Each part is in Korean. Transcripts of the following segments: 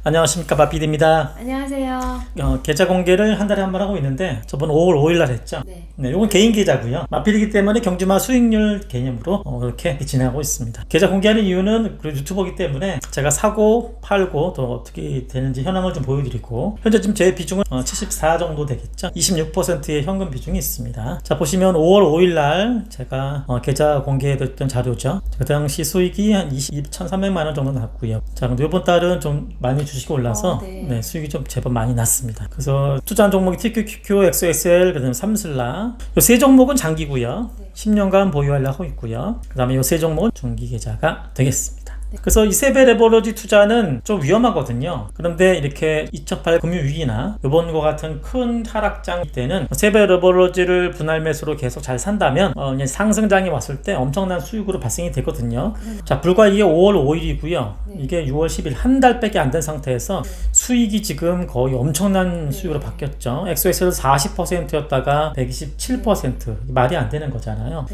안녕하십니까, 마피디입니다. 안녕하세요. 계좌 공개를 한 달에 한 번 하고 있는데 저번 5월 5일 날 했죠. 네, 이건 개인 계좌고요. 마피디이기 때문에 경주마 수익률 개념으로 이렇게 진행하고 있습니다. 계좌 공개하는 이유는 유튜버이기 때문에 제가 사고 팔고 또 어떻게 되는지 현황을 좀 보여드리고, 현재 지금 제 비중은 74 정도 되겠죠. 26%의 현금 비중이 있습니다. 자, 보시면 5월 5일 날 제가 계좌 공개했던 자료죠. 그 당시 수익이 한 1,300만 원 정도 났고요. 자, 근데 이번 달은 좀 많이 주식이 올라서 네, 수익이 좀 제법 많이 났습니다. 그래서 투자한 종목이 TQQQ, XXL, 그다음에 삼슬라, 이 세 종목은 장기고요. 10년간 보유하려고 있고요. 그 다음에 이 세 종목은 중기 계좌가 되겠습니다. 그래서 이 세배 레버러지 투자는 좀 위험하거든요. 그런데 이렇게 2008 금융위기나 이번과 같은 큰 하락장 때는 세배 레버러지를 분할 매수로 계속 잘 산다면 상승장이 왔을 때 엄청난 수익으로 발생이 되거든요. 자, 불과 이게 5월 5일이고요. 이게 6월 10일 한 달밖에 안 된 상태에서 수익이 지금 거의 엄청난 수익으로 바뀌었죠. XXL 40%였다가 127%, 말이 안 되는 거잖아요.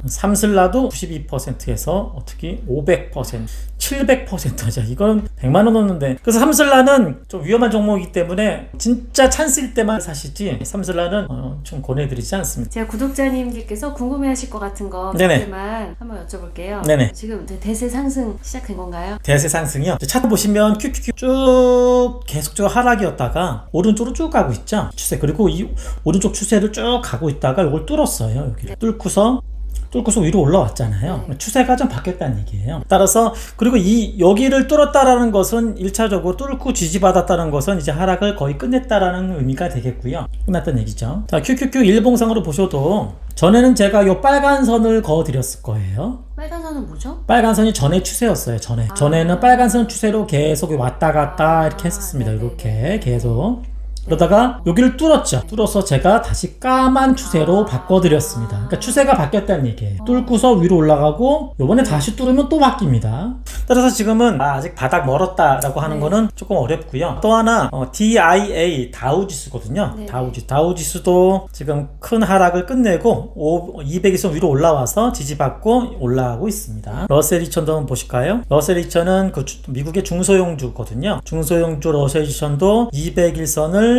삼슬라도 92%에서 어떻게 500%, 700%죠. 이건 100만 원 넘는데. 그래서 삼슬라는 좀 위험한 종목이기 때문에 진짜 찬스일 때만 사시지, 삼슬라는 좀 권해드리지 않습니다. 제가 구독자님들께서 궁금해하실 것 같은 거 몇 개만 한번 여쭤볼게요. 네네. 지금 대세 상승 시작된 건가요? 대세 상승이요. 차트 보시면 QQQ 쭉 계속적으로 하락이었다가 오른쪽으로 쭉 가고 있죠. 추세. 그리고 이 오른쪽 추세를 쭉 가고 있다가 이걸 뚫었어요. 여기를 뚫고서 위로 올라왔잖아요. 추세가 좀 바뀌었다는 얘기예요. 따라서 그리고 여기를 뚫었다라는 것은 1차적으로 뚫고 지지받았다는 것은 이제 하락을 거의 끝냈다라는 의미가 되겠고요. 끝났다는 얘기죠. 자, QQQ 일봉상으로 보셔도 전에는 제가 요 빨간 선을 그어드렸을 거예요. 빨간 선은 뭐죠? 빨간 선이 전의 추세였어요. 전에는 빨간 선 추세로 계속 왔다 갔다 이렇게 했었습니다. 이렇게 계속. 그러다가 여기를 뚫어서 제가 다시 까만 추세로 바꿔드렸습니다. 그러니까 추세가 바뀌었다는 얘기예요. 뚫고서 위로 올라가고 요번에 다시 뚫으면 또 바뀝니다. 따라서 지금은 아직 바닥 멀었다라고 하는 거는 조금 어렵고요. 또 하나 DIA 다우지수거든요. 다우지수도 지금 큰 하락을 끝내고 200에서 위로 올라와서 지지받고 올라가고 있습니다. 러셀 2000도 한번 보실까요? 러셀 2000은 미국의 중소형주거든요. 중소형주 러셀 2000도 200일선을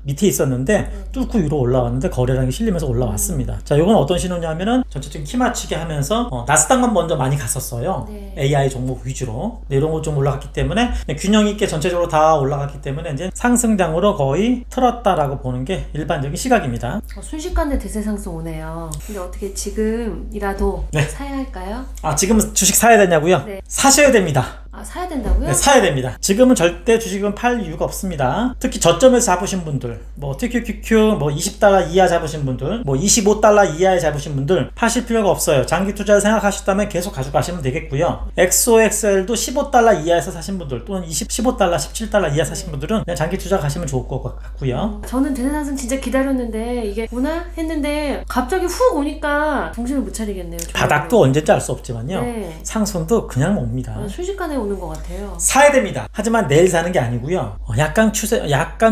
밑에 있었는데 뚫고 위로 올라왔는데 거래량이 실리면서 올라왔습니다. 자, 이건 어떤 신호냐면은 전체적인 키 맞추게 하면서 나스닥만 먼저 많이 갔었어요. AI 종목 위주로. 이런 거 좀 올라갔기 때문에 균형 있게 전체적으로 다 올라갔기 때문에 이제 상승장으로 거의 틀었다라고 보는 게 일반적인 시각입니다. 순식간에 대세 상승 오네요. 근데 어떻게 지금이라도 사야 할까요? 지금 주식 사야 되냐고요? 사셔야 됩니다. 사야 된다고요? 네, 사야 됩니다. 지금은 절대 주식은 팔 이유가 없습니다. 특히 저점에서 잡으신 분들, TQQQ 20달러 이하 잡으신 분들, 25달러 이하에 잡으신 분들 파실 필요가 없어요. 장기 투자를 생각하셨다면 계속 가져가시면 되겠고요. XOXL도 15달러 이하에서 사신 분들, 또는 15달러, 17달러 이하 사신 분들은 그냥 장기 투자 가시면 좋을 것 같고요. 저는 대세 상승 진짜 기다렸는데 이게 오나 했는데 갑자기 훅 오니까 정신을 못 차리겠네요. 바닥도 언제인지 알 수 없지만요. 상승도 그냥 옵니다. 순식간에 오는 것 같아요. 사야 됩니다. 하지만 내일 사는 게 아니고요. 약간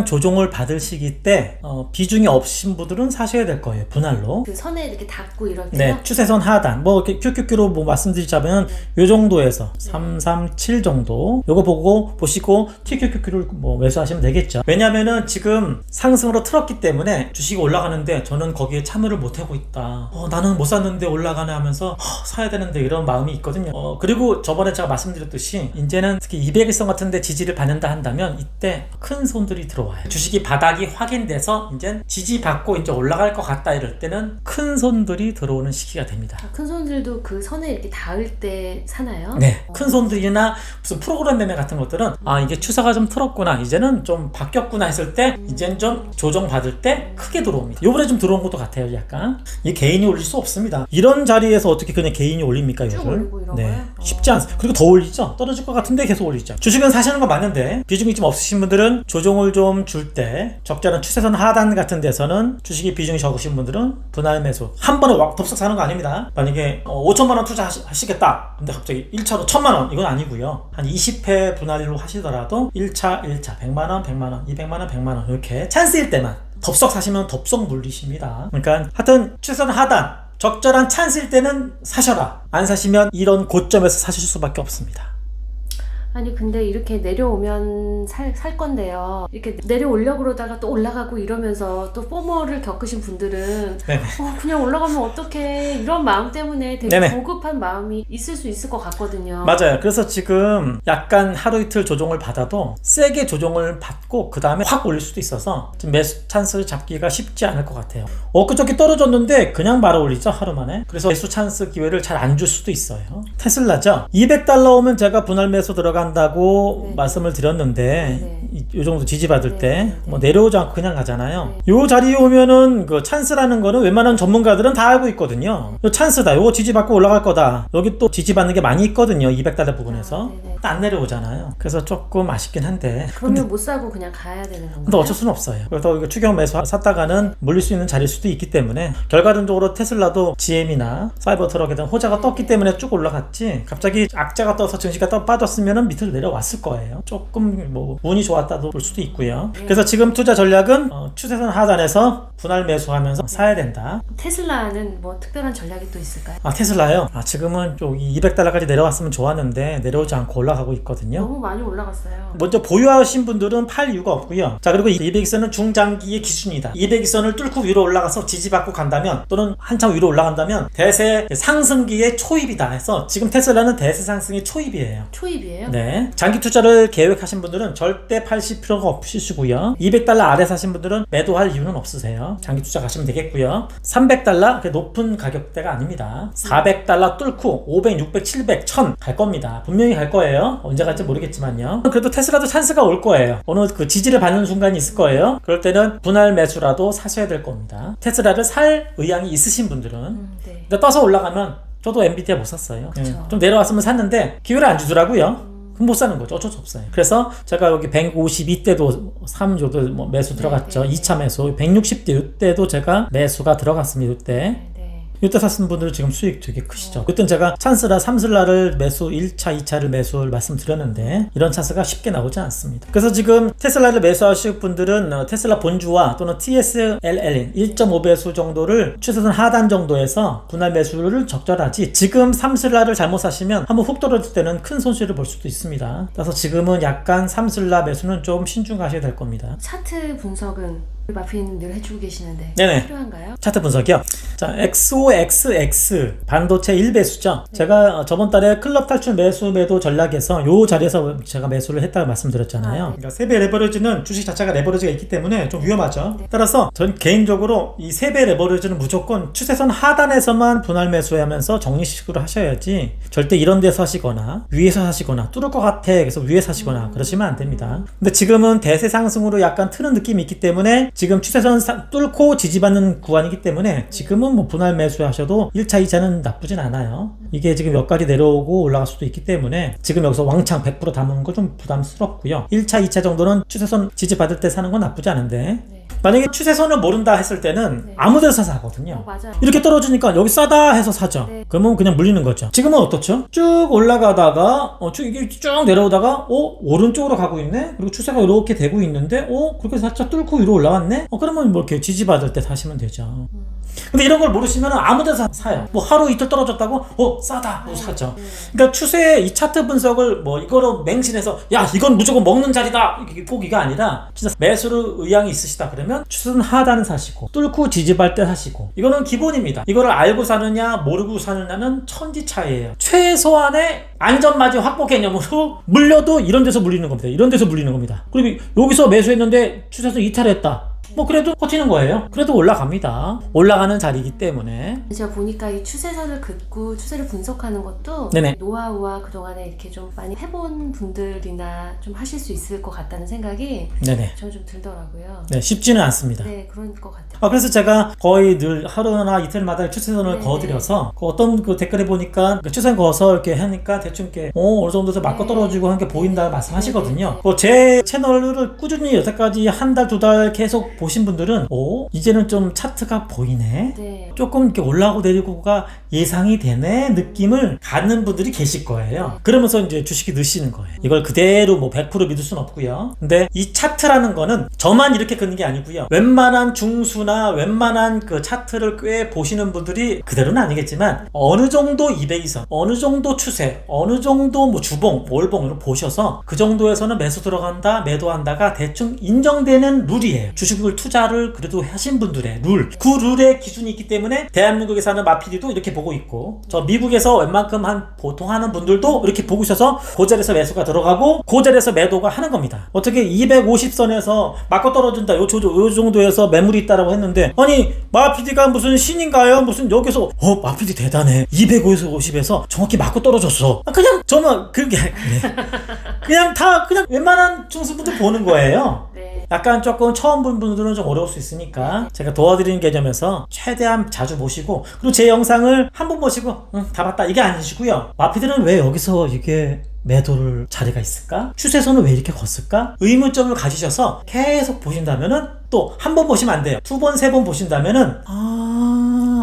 조정을 받을 시기 때 비중이 없으신 분들은 사셔야 될 거예요. 분할로. 그 선에 이렇게 닿고 이럴 때요? 네, 추세선 하단. QQQ로 말씀드리자면 요 정도에서 337 정도. 요거 보시고 TQQQ를 매수하시면 되겠죠. 왜냐면은 지금 상승으로 틀었기 때문에 주식이 올라가는데 저는 거기에 참여를 못 하고 있다. 나는 못 샀는데 올라가네 하면서 사야 되는데 이런 마음이 있거든요. 그리고 저번에 제가 말씀드렸듯이 이제는 특히 200일선 같은데 지지를 받는다 한다면 이때 큰 손들이 들어와요. 주식이 바닥이 확인돼서 이제 지지받고 이제 올라갈 것 같다 이럴 때는 큰 손들이 들어오는 시기가 됩니다. 큰 손들도 그 선에 이렇게 닿을 때 사나요? 네, 큰 손들이나 무슨 프로그램 매매 같은 것들은 이게 추세가 좀 틀었구나, 이제는 좀 바뀌었구나 했을 때 이제는 좀 조정받을 때 크게 들어옵니다. 요번에 좀 들어온 것도 같아요. 약간 이게 개인이 올릴 수 없습니다. 이런 자리에서 어떻게 그냥 개인이 올립니까? 이걸? 쉽지 않습니다. 그리고 더 올리죠. 떨어질 것 같은데 계속 올리죠. 주식은 사시는 건 맞는데 비중이 좀 없으신 분들은 조정을 좀 줄 때 적절한 추세선 하단 같은 데서는 주식이 비중이 적으신 분들은 분할 매수 한 번에 덥석 사는 거 아닙니다. 만약에 5천만 원 투자하시겠다 근데 갑자기 1차로 1,000만 원, 이건 아니고요. 한 20회 분할로 하시더라도 1차 100만 원, 100만 원, 200만 원, 100만 원 이렇게 찬스일 때만 덥석 사시면 덥석 물리십니다. 그러니까 하여튼 추세선 하단 적절한 찬스일 때는 사셔라. 안 사시면 이런 고점에서 사실 수밖에 없습니다. 아니 근데 이렇게 내려오면 살 건데요. 이렇게 내려오려고 그러다가 또 올라가고 이러면서 또 포모를 겪으신 분들은 그냥 올라가면 어떡해 이런 마음 때문에 되게 네네. 조급한 마음이 있을 수 있을 것 같거든요. 맞아요. 그래서 지금 약간 하루 이틀 조정을 받아도 세게 조정을 받고 그 다음에 확 올릴 수도 있어서 좀 매수 찬스를 잡기가 쉽지 않을 것 같아요. 엊그저께 떨어졌는데 그냥 바로 올리죠, 하루 만에. 그래서 매수 찬스 기회를 잘 안 줄 수도 있어요. 테슬라죠. $200 오면 제가 분할 매수 들어간다고 네. 말씀을 드렸는데 이 정도 지지받을 때 뭐 네. 내려오지 않고 그냥 가잖아요. 요 자리에 오면은 그 찬스라는 거는 웬만한 전문가들은 다 알고 있거든요. 요 찬스다. 요거 지지받고 올라갈 거다. 여기 또 지지받는 게 많이 있거든요. $200 부분에서. 안 내려오잖아요. 그래서 조금 아쉽긴 한데. 그러면 못 사고 그냥 가야 되는 건가요? 근데 어쩔 수는 없어요. 그래서 이거 추경 매수 샀다가는 물릴 수 있는 자리일 수도 있기 때문에 결과론적으로 테슬라도 GM이나 사이버 트럭에 대한 호재가 떴기 때문에 쭉 올라갔지 갑자기 악재가 떠서 증시가 빠졌으면 밑으로 내려왔을 거예요. 조금 뭐 운이 좋았다도 볼 수도 있고요. 그래서 지금 투자 전략은 추세선 하단에서 분할 매수하면서 사야 된다. 테슬라는 뭐 특별한 전략이 또 있을까요? 테슬라요? 지금은 좀 $200까지 내려왔으면 좋았는데 내려오지 않고 올라가고 있거든요. 너무 많이 올라갔어요. 먼저 보유하신 분들은 팔 이유가 없고요. 자, 그리고 200일선은 중장기의 기준이다. 200일선을 뚫고 위로 올라가서 지지받고 간다면 또는 한참 위로 올라간다면 대세 상승기의 초입이다 해서 지금 테슬라는 대세 상승의 초입이에요. 초입이에요? 네. 장기 투자를 계획하신 분들은 절대 팔실 필요가 없으시고요. $200 아래 사신 분들은 매도할 이유는 없으세요. 장기 투자 가시면 되겠고요. $300 높은 가격대가 아닙니다. $400 뚫고 500, 600, 700, 1000 갈 겁니다. 분명히 갈 거예요. 언제 갈지 모르겠지만요. 그래도 테슬라도 찬스가 올 거예요. 어느 그 지지를 받는 순간이 있을 거예요. 그럴 때는 분할 매수라도 사셔야 될 겁니다. 테슬라를 살 의향이 있으신 분들은 네. 근데 떠서 올라가면 저도 엔비디아 못 샀어요. 좀 내려왔으면 샀는데 기회를 안 주더라고요. 그럼 못 사는 거죠. 어쩔 수 없어요. 그래서 제가 여기 152대도 3조도 뭐 매수 들어갔죠. 2차 매수 160대 이때도 제가 매수가 들어갔습니다. 이때 이때 샀은 분들 지금 수익 되게 크시죠. 그땐 제가 찬스라 3슬라를 매수 1차 2차를 매수를 말씀드렸는데 이런 찬스가 쉽게 나오지 않습니다. 그래서 지금 테슬라를 매수하실 분들은 테슬라 본주와 또는 TSLL 1.5배수 정도를 추세선 하단 정도에서 분할 매수를 적절하지 지금 3슬라를 잘못 사시면 한번 훅 떨어질 때는 큰 손실을 볼 수도 있습니다. 그래서 지금은 약간 3슬라 매수는 좀 신중하셔야 될 겁니다. 차트 분석은 마피님 늘 해주고 계시는데 네네. 필요한가요? 차트 분석이요. 자, XOXX 반도체 1배수죠. 제가 저번 달에 클럽 탈출 매수 매도 전략에서 요 자리에서 제가 매수를 했다고 말씀드렸잖아요. 그러니까 3배 레버리지는 주식 자체가 레버리지가 있기 때문에 좀 위험하죠. 따라서 전 개인적으로 이 3배 레버리지는 무조건 추세선 하단에서만 분할 매수하면서 정리식으로 하셔야지 절대 이런 데서 하시거나 위에서 하시거나 뚫을 것 같아 그래서 위에서 하시거나 그러시면 안 됩니다. 근데 지금은 대세 상승으로 약간 트는 느낌이 있기 때문에 지금 추세선 뚫고 지지받는 구간이기 때문에 지금은 뭐 분할 매수하셔도 1차 2차는 나쁘진 않아요. 이게 지금 몇 가지 내려오고 올라갈 수도 있기 때문에 지금 여기서 왕창 100% 담은 거 좀 부담스럽고요. 1차 2차 정도는 추세선 지지받을 때 사는 건 나쁘지 않은데 만약에 추세선을 모른다 했을 때는 아무 데서 사거든요. 맞아요. 이렇게 떨어지니까 여기 싸다 해서 사죠. 그러면 그냥 물리는 거죠. 지금은 어떻죠? 쭉 올라가다가 이게 쭉 내려오다가 오른쪽으로 가고 있네? 그리고 추세가 이렇게 되고 있는데 그렇게 살짝 뚫고 위로 올라왔네? 그러면 뭐 이렇게 지지받을 때 사시면 되죠. 근데 이런 걸 모르시면 아무 데서 사요. 뭐 하루 이틀 떨어졌다고 싸다 사죠. 그러니까 추세 이 차트 분석을 뭐 이거로 맹신해서 야 이건 무조건 먹는 자리다 꼭 이게 아니라 진짜 매수를 의향이 있으시다 그러면 추세선 하단은 사시고 뚫고 지지받을 때 사시고 이거는 기본입니다. 이거를 알고 사느냐 모르고 사느냐는 천지 차이예요. 최소한의 안전마진 확보 개념으로 물려도 이런 데서 물리는 겁니다. 이런 데서 물리는 겁니다. 그리고 여기서 매수했는데 추세선 이탈했다. 뭐 그래도 버티는 거예요. 그래도 올라갑니다. 올라가는 자리이기 때문에. 제가 보니까 이 추세선을 긋고 추세를 분석하는 것도 네네. 노하우와 그동안에 이렇게 좀 많이 해본 분들이나 좀 하실 수 있을 것 같다는 생각이 네네. 저는 좀 들더라고요. 네, 쉽지는 않습니다. 네, 그런 것 같아요. 그래서 제가 거의 늘 하루나 이틀마다 추세선을 그어드려서 어떤 그 댓글에 보니까 추세선 그어서 이렇게 하니까 대충 이렇게 어느 정도에서 맞고 떨어지고 하는 게 보인다 말씀하시거든요. 제 채널을 꾸준히 여태까지 한 달, 두 달 계속 보신 분들은 이제는 좀 차트가 보이네. 네. 조금 이렇게 올라오고 내리고가 예상이 되네 느낌을 갖는 분들이 계실 거예요. 그러면서 이제 주식이 넣으시는 거예요. 이걸 그대로 뭐 100% 믿을 수는 없고요. 근데 이 차트라는 거는 저만 이렇게 긋는 게 아니고요. 웬만한 중수나 웬만한 그 차트를 꽤 보시는 분들이 그대로는 아니겠지만 어느 정도 200이선, 어느 정도 추세, 어느 정도 뭐 주봉, 월봉을 보셔서 그 정도에서는 매수 들어간다, 매도한다가 대충 인정되는 룰이에요. 주식을 투자를 그래도 하신 분들의 룰. 그 룰의 기준이 있기 때문에 대한민국에 사는 마피디도 이렇게 보고 있고, 저 미국에서 웬만큼 보통 하는 분들도 이렇게 보고 있어서 그 자리에서 매수가 들어가고 그 자리에서 매도가 하는 겁니다. 어떻게 250선에서 맞고 떨어진다 요 정도에서 매물이 있다라고 했는데, 아니 마피디가 무슨 신인가요? 무슨 여기서 마피디 대단해, 250에서 정확히 맞고 떨어졌어. 그냥 저는 그게 그냥 웬만한 중수분들 보는 거예요. 네. 약간 조금 처음 본 분들은 좀 어려울 수 있으니까 제가 도와드리는 개념에서 최대한 자주 보시고, 그리고 제 영상을 한 번 보시고 다 봤다 이게 아니시고요. 마피디는 왜 여기서 이게 매도를 자리가 있을까? 추세선은 왜 이렇게 걷을까? 의문점을 가지셔서 계속 보신다면은, 또 한 번 보시면 안 돼요. 두 번, 세 번 보신다면은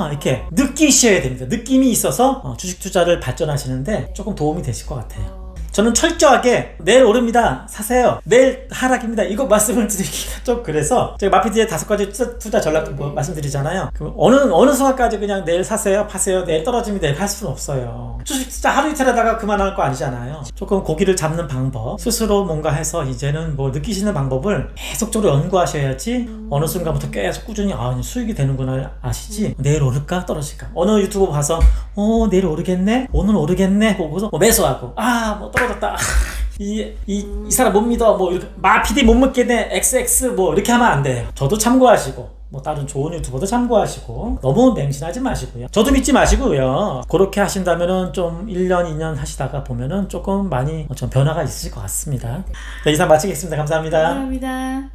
이렇게 느끼셔야 됩니다. 느낌이 있어서 주식 투자를 발전하시는데 조금 도움이 되실 것 같아요. 저는 철저하게 내일 오릅니다, 사세요, 내일 하락입니다, 이거 말씀을 드리기가 좀 그래서 제가 마피디의 5가지 투자 전략 말씀드리잖아요. 어느 순간까지 그냥 내일 사세요, 파세요, 내일 떨어집니다 이렇게 할 수는 없어요. 주식 진짜 하루 이틀 하다가 그만할 거 아니잖아요. 조금 고기를 잡는 방법, 스스로 뭔가 해서 이제는 뭐 느끼시는 방법을 계속적으로 연구하셔야지 어느 순간부터 계속 꾸준히 수익이 되는구나 아시지. 내일 오를까 떨어질까, 어느 유튜브 봐서 내일 오르겠네, 오늘 오르겠네 보고서 매수하고 뭐 떨어졌다, 이 사람 못 믿어, 뭐 이렇게 마피디 못 믿겠네, XX 뭐 이렇게 하면 안 돼요. 저도 참고하시고 뭐 다른 좋은 유튜버도 참고하시고 너무 맹신하지 마시고요. 저도 믿지 마시고요. 그렇게 하신다면은 좀 1년 2년 하시다가 보면은 조금 많이 좀 변화가 있으실 것 같습니다. 네, 이상 마치겠습니다. 감사합니다. 감사합니다.